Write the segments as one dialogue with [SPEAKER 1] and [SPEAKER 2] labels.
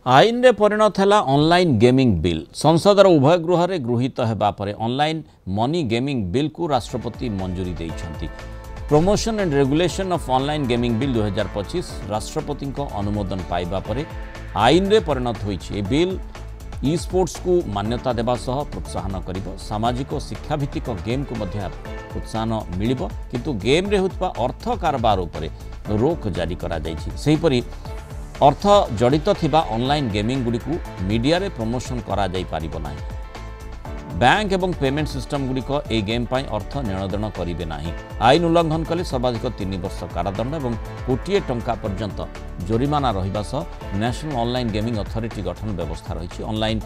[SPEAKER 1] आईन रे परिणत है ऑनलाइन गेमिंग बिल। संसदर उभय गृह रे गृहीत हेबा परे ऑनलाइन मनी गेमिंग बिल को राष्ट्रपति मंजूरी देइछंती। Promotion and regulation of online gaming bill 2025 राष्ट्रपति अनुमोदन पाइबा परे आईन रे परिणत होइछि। ए बिल ई स्पोर्ट्स को मान्यता देबा सह प्रोत्साहन करिबो। सामाजिक और शिक्षाभित्तिक गेम को मध्य प्रोत्साहन मिलिबो, किंतु गेम रे होतबा अर्थ कारबार उपरे रोक जारी करा जाइछि। सेहिपरि अर्थ जड़ित थिबा ऑनलाइन गेमिंग गुडी को मीडिया रे प्रमोशन करा जाई पारिबो नाही। बैंक एवं पेमेंट सिस्टम गुडी को ए गेम पाई अर्थ नेणदेण करिवे नाही। आईन उल्लंघन कले सर्वाधिक 3 वर्ष कारादंड एवं कोटिए टंका पर्यंत जोरिमाना रहिबा सह नेशनल ऑनलाइन गेमिंग अथॉरिटी गठन व्यवस्था रही। Online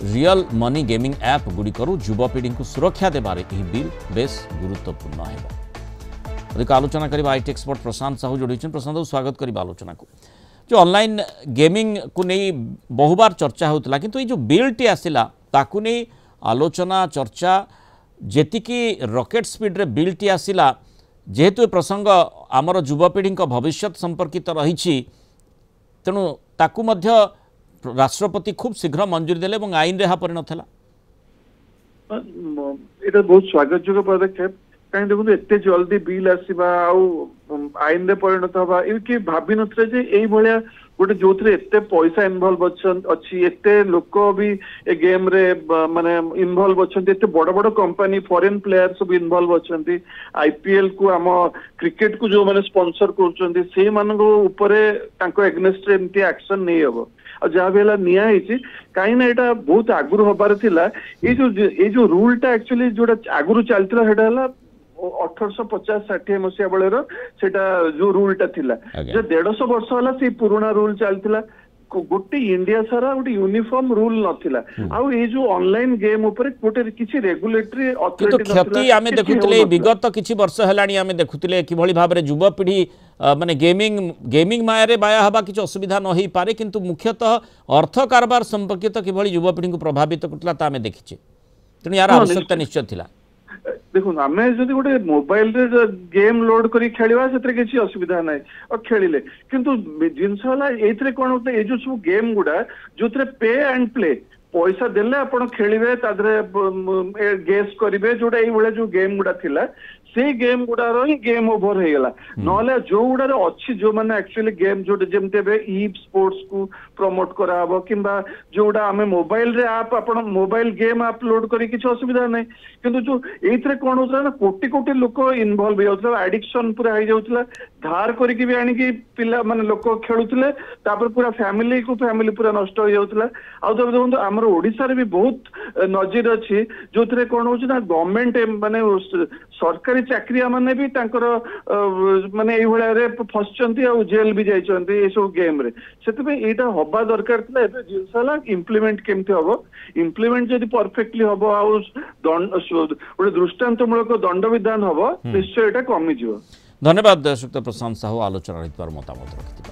[SPEAKER 1] real money gaming app गुडी करू युवपीढ़ी को सुरक्षा देबारे एही बिल बेस गुरुत्वपूर्ण हेबो। अधिक आलोचना करिबा आईटी एक्सपर्ट प्रशांत साहू जोड़ी प्रशांत साहू स्वागत करिबा आलोचना को। जो ऑनलाइन गेमिंग को नहीं बहुबार चर्चा होता, किंतु ये जो बिलटी आसला ताकू नहीं आलोचना चर्चा जेतिकी रॉकेट स्पीड रे बिलटी आसला, जेहेतु प्रसंग आमर युवपीढ़ी भविष्य संपर्कित रही, तेणु ताकू मध्य राष्ट्रपति खूब शीघ्र मंजूरी देले और आईन रे परिणत है।
[SPEAKER 2] बहुत स्वागत योग्य पदक्षेप। कहीं देखो एत जल्दी बिल आसवा आईन रे परिणत हवा कि भाभी नथिले जे एई भलिया गोटे जो एते पैसा इनवॉल्व अच्छी एते लोक भी ए गेम रे माने इनवॉल्व अच्छी एते बड़ बड़ कंपनी फॉरेन प्लेयर सब इनवॉल्व अच्छी आईपीएल को आम क्रिकेट को जो माने स्पॉन्सर करछन्ती से मानको ऊपरे तांको एग्नेस्ट रे एमती एक्शन नहीं हबो। जहाँ भी निया कहीं ना यहाँ बहुत आगुरी हबार थिला। ये जो रूलटा एक्चुअली जोटा आगुरी चलता है 1850-60 मसीहा बेलर सेटा जो रूलटा थिला जो 150 वर्ष होला से पुराना रूल चलता। गोटे इंडिया सारा गोटे यूनिफॉर्म रूल नथिला। आउ ए जो ऑनलाइन गेम ऊपर गोटे किछि रेगुलेटरी अथॉरिटी
[SPEAKER 1] नथिला। क्षति आमे देखुतले विगत किछि वर्ष हेलाणी आमे देखुतले कि भली भाबरे युवपीढ़ी माने गेमिंग माया रे बाया हबा किछि असुविधा न होई पारे, किंतु मुख्यतः अर्थ कारबार संपर्कित कि भली युवपीढ़ी को प्रभावित करतला ता आमे देखिछे। तेणु यार आवश्यकता निश्चय थिला।
[SPEAKER 2] देखो आम जब गोटे मोबाइल रे गेम लोड करी खेलिबा सेतरे किछि असुविधा नाही और खेलिले, किंतु जिनस होला एथरे कोन होता ए जो सब गेम गुडा जोथरे पे एंड प्ले पैसा देले आपण खेलिबे तादरे गेस करिवे जोटा एई भले जो गेम गुडा थिला से गेम गुडार ही गेम ओवर हो गला। नले जो गुडार अच्छी जो माने एक्चुअली गेम जो जेमते ई स्पोर्ट्स को प्रमोट कराबो किंबा जोडा हमें मोबाइल रे आप आपण मोबाइल गेम अपलोड करी किछ असुविधा नै, किंतु जो एथरे कोन होतला ना कोटी कोटी लोक इन्वॉल्व हो जाउतला, एडिक्शन पूरा हो जाउतला, धार करी कि भी आनी कि पिला माने लोक खेलुतले तापर पूरा फैमिली पूरा नष्ट हो जाउतला। आ तो देखो हमर ओडिसा रे भी बहुत नजर अछि जोथरे कोन होछ ना गवर्नमेंट माने सरकारी चाकरिया माने भी तांकर माने एई भलिया रे फसचंती आ जेल भी जाइचंती ए सब गेम रे। सेते पे एटा हबा दरकार थला। एबे जिनसला इम्प्लीमेंट केमती हबो, इम्प्लीमेंट जदी परफेक्टली हबो आ ओडे दृष्टांतमूलक दंड विधान हबो निश्चय एटा कमी जिवो।
[SPEAKER 1] धन्यवाद श्रीयुक्त प्रशांत साहू आलोचना मतामत रखिथिबा।